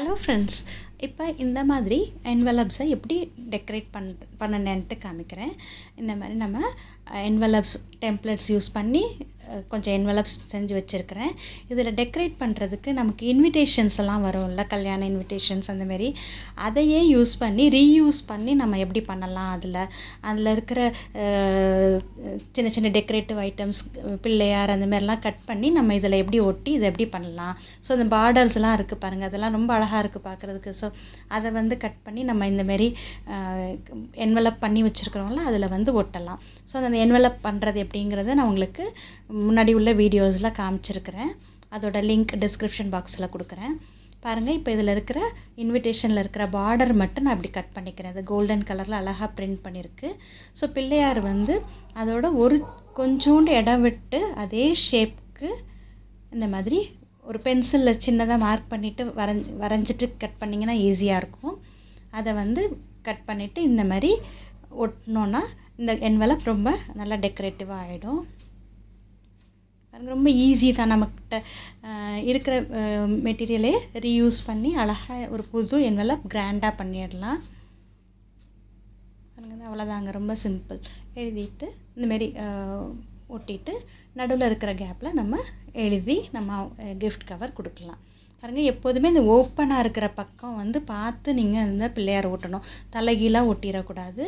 Hello friends, இப்போ இந்த மாதிரி என்வலப்ஸை எப்படி டெக்கரேட் பண்ணணுன்ட்டு காமிக்கிறேன். இந்த மாதிரி நம்ம என்வலப்ஸ் டெம்ப்ளேட்ஸ் யூஸ் பண்ணி கொஞ்சம் என்வலப்ஸ் செஞ்சு வச்சுருக்கிறேன். இதில் டெக்கரேட் பண்ணுறதுக்கு நமக்கு இன்விடேஷன்ஸ் எல்லாம் வரும்ல, கல்யாண இன்விடேஷன்ஸ் அந்தமாரி, அதையே யூஸ் பண்ணி ரீயூஸ் பண்ணி நம்ம எப்படி பண்ணலாம். அதில் இருக்கிற சின்ன சின்ன டெக்கரேட்டிவ் ஐட்டம்ஸ், பிள்ளையார் அந்தமாரிலாம் கட் பண்ணி நம்ம இதில் எப்படி ஒட்டி இதை எப்படி பண்ணலாம். ஸோ அந்த பார்டர்ஸ்லாம் இருக்குது பாருங்கள், அதெல்லாம் ரொம்ப அழகாக இருக்குது பார்க்குறதுக்கு. ஸோ அதை கட் பண்ணி நம்ம இந்தமாரி என்வலப் பண்ணி வச்சுருக்கிறோம்ல, அதில் ஒட்டலாம். ஸோ அந்த என்வலப் பண்ணுறது எப்படிங்கிறத நான் உங்களுக்கு முன்னாடி உள்ள வீடியோஸில் காமிச்சிருக்கிறேன். அதோட லிங்க் டிஸ்கிரிப்ஷன் பாக்ஸில் கொடுக்குறேன் பாருங்கள். இப்போ இதில் இருக்கிற இன்விடேஷனில் இருக்கிற பார்டர் மட்டும் நான் இப்படி கட் பண்ணிக்கிறேன். அது கோல்டன் கலரில் அழகாக பிரிண்ட் பண்ணியிருக்கு. ஸோ பிள்ளையார் அதோட ஒரு கொஞ்சோண்டு இடம் விட்டு அதே ஷேப்புக்கு இந்த மாதிரி ஒரு பென்சிலில் சின்னதாக மார்க் பண்ணிவிட்டு வரைஞ்சிட்டு கட் பண்ணிங்கன்னா ஈஸியாக இருக்கும். அதை கட் பண்ணிவிட்டு இந்த மாதிரி ஒட்டினோன்னா இந்த என்வலப் ரொம்ப நல்லா டெக்கரேட்டிவாக ஆகிடும். ரொம்ப ஈஸி தான். நம்மக்கிட்ட இருக்கிற மெட்டீரியலே ரீயூஸ் பண்ணி அழகாக ஒரு புது என்வலப் கிராண்டாக பண்ணிடலாம். அவ்வளோதாங்க, ரொம்ப சிம்பிள். எழுதிட்டு இந்தமாரி ஒட்டிட்டு நடுவில் இருக்கிற கேப்பில் நம்ம எழுதி நம்ம கிஃப்ட் கவர் கொடுக்கலாம். பாருங்கள், எப்போதுமே இந்த ஓப்பனாக இருக்கிற பக்கம் பார்த்து நீங்கள் இந்த பிள்ளையார் ஒட்டணும், தலைகீழாக ஒட்டிடக்கூடாது.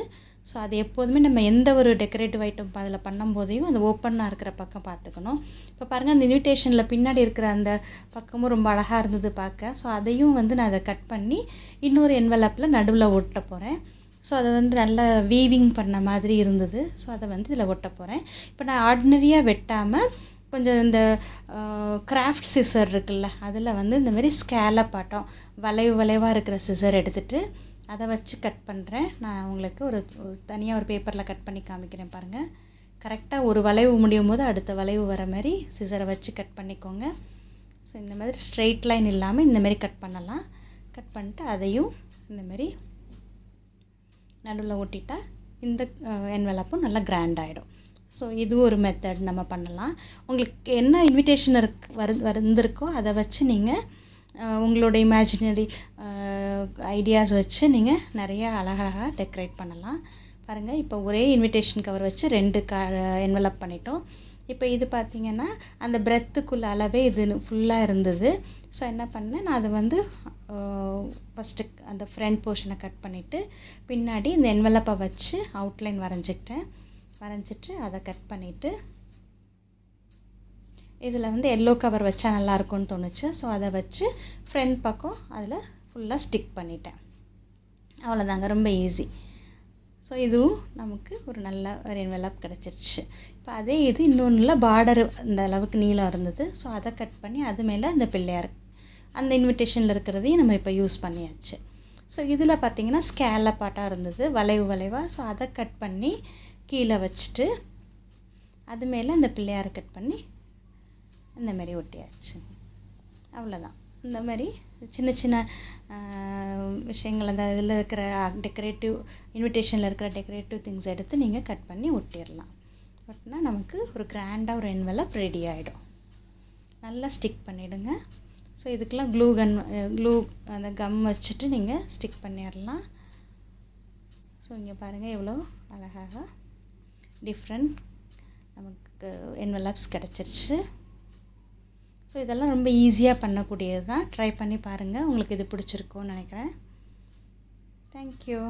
ஸோ அது எப்போதுமே நம்ம எந்த ஒரு டெக்கரேட்டிவ் ஐட்டம் அதில் பண்ணும்போதையும் அந்த ஓப்பனாக இருக்கிற பக்கம் பார்த்துக்கணும். இப்போ பாருங்கள், அந்த இன்விடேஷனில் பின்னாடி இருக்கிற அந்த பக்கமும் ரொம்ப அழகாக இருந்தது பார்க்க. ஸோ அதையும் நான் அதை கட் பண்ணி இன்னொரு என்வலப்பில் நடுவில் ஒட்ட போகிறேன். ஸோ அதை நல்லா வீவிங் பண்ண மாதிரி இருந்தது. ஸோ அதை இதில் ஒட்ட போகிறேன். இப்போ நான் ஆர்டினரியாக வெட்டாமல் கொஞ்சம் இந்த கிராஃப்ட் சிசர் இருக்குல்ல, அதில் இந்தமாரி ஸ்கேலப் ஆட்டம் வளைவாக இருக்கிற சிசர் எடுத்துகிட்டு அதை வச்சு கட் பண்ணுறேன். நான் உங்களுக்கு தனியாக ஒரு பேப்பரில் கட் பண்ணி காமிக்கிறேன் பாருங்கள். கரெக்டாக ஒரு வளைவு முடியும் போது அடுத்த வளைவு வர மாதிரி சிசரை வச்சு கட் பண்ணிக்கோங்க. ஸோ இந்த மாதிரி ஸ்ட்ரெயிட் லைன் இல்லாமல் இந்தமாரி கட் பண்ணலாம். கட் பண்ணிட்டு அதையும் இந்தமாரி நடுவில் ஒட்டிட்டா இந்த என்வலப்பும் நல்லா கிராண்ட் ஆகிடும். ஸோ இது ஒரு மெத்தட் நம்ம பண்ணலாம். உங்களுக்கு என்ன இன்விடேஷன் வந்திருக்கோ அதை வச்சு நீங்கள் உங்களோட இமேஜினரி ஐடியாஸ் வச்சு நீங்கள் நிறைய அழகழகாக டெக்கரேட் பண்ணலாம். பாருங்கள், இப்போ ஒரே இன்விடேஷன் கவர் வச்சு 2 என்வலப் பண்ணிட்டோம். இப்போ இது பார்த்திங்கன்னா அந்த பிரெத்துக்குள்ள அளவே இது ஃபுல்லாக இருந்தது. ஸோ என்ன பண்ணேன், நான் அதை ஃபஸ்ட்டு அந்த ஃப்ரண்ட் போர்ஷனை கட் பண்ணிவிட்டு பின்னாடி இந்த என்வலப்பை வச்சு அவுட்லைன் வரைஞ்சிட்டு அதை கட் பண்ணிவிட்டு இதில் எல்லோ கவர் வச்சா நல்லாயிருக்கும்னு தோணுச்சு. ஸோ அதை வச்சு ஃப்ரண்ட் பக்கம் அதில் ஃபுல்லாக ஸ்டிக் பண்ணிட்டேன். அவ்வளோதாங்க, ரொம்ப ஈஸி. ஸோ இதுவும் நமக்கு ஒரு நல்ல ஒரு என்வலப் கிடச்சிருச்சு. இப்போ அதே இது இன்னொன்றில் பார்டர் இந்த அளவுக்கு நீளம் இருந்தது. ஸோ அதை கட் பண்ணி அது மேலே இந்த பிள்ளையார் அந்த இன்விடேஷனில் இருக்கிறதையும் நம்ம இப்போ யூஸ் பண்ணியாச்சு. ஸோ இதில் பார்த்திங்கன்னா ஸ்கேலப் பாட்டாக இருந்தது, வளைவாக. ஸோ அதை கட் பண்ணி கீழே வச்சுட்டு அது மேலே இந்த பிள்ளையாரை கட் பண்ணி இந்தமாரி ஒட்டியாச்சு. அவ்வளோதான். இந்த மாதிரி சின்ன சின்ன விஷயங்கள் அந்த இதில் இருக்கிற டெக்கரேட்டிவ் இன்விடேஷனில் இருக்கிற டெக்கரேட்டிவ் திங்ஸ் எடுத்து நீங்கள் கட் பண்ணி ஒட்டிடலாம். ஒட்டினா நமக்கு ஒரு கிராண்டாக ஒரு என்வலப் ரெடி ஆகிடும். நல்லா ஸ்டிக் பண்ணிவிடுங்க. ஸோ இதுக்கெல்லாம் க்ளூ அந்த கம் வச்சுட்டு நீங்கள் ஸ்டிக் பண்ணிடலாம். ஸோ இங்கே பாருங்கள், எவ்வளோ அழகாக டிஃப்ரெண்ட் நமக்கு என்வலப்ஸ் கிடச்சிருச்சு. ஸோ இதெல்லாம் ரொம்ப ஈஸியாக பண்ணக்கூடியது தான். ட்ரை பண்ணி பாருங்கள், உங்களுக்கு இது பிடிச்சிருக்கும்னு நினைக்கிறேன். தேங்க்யூ.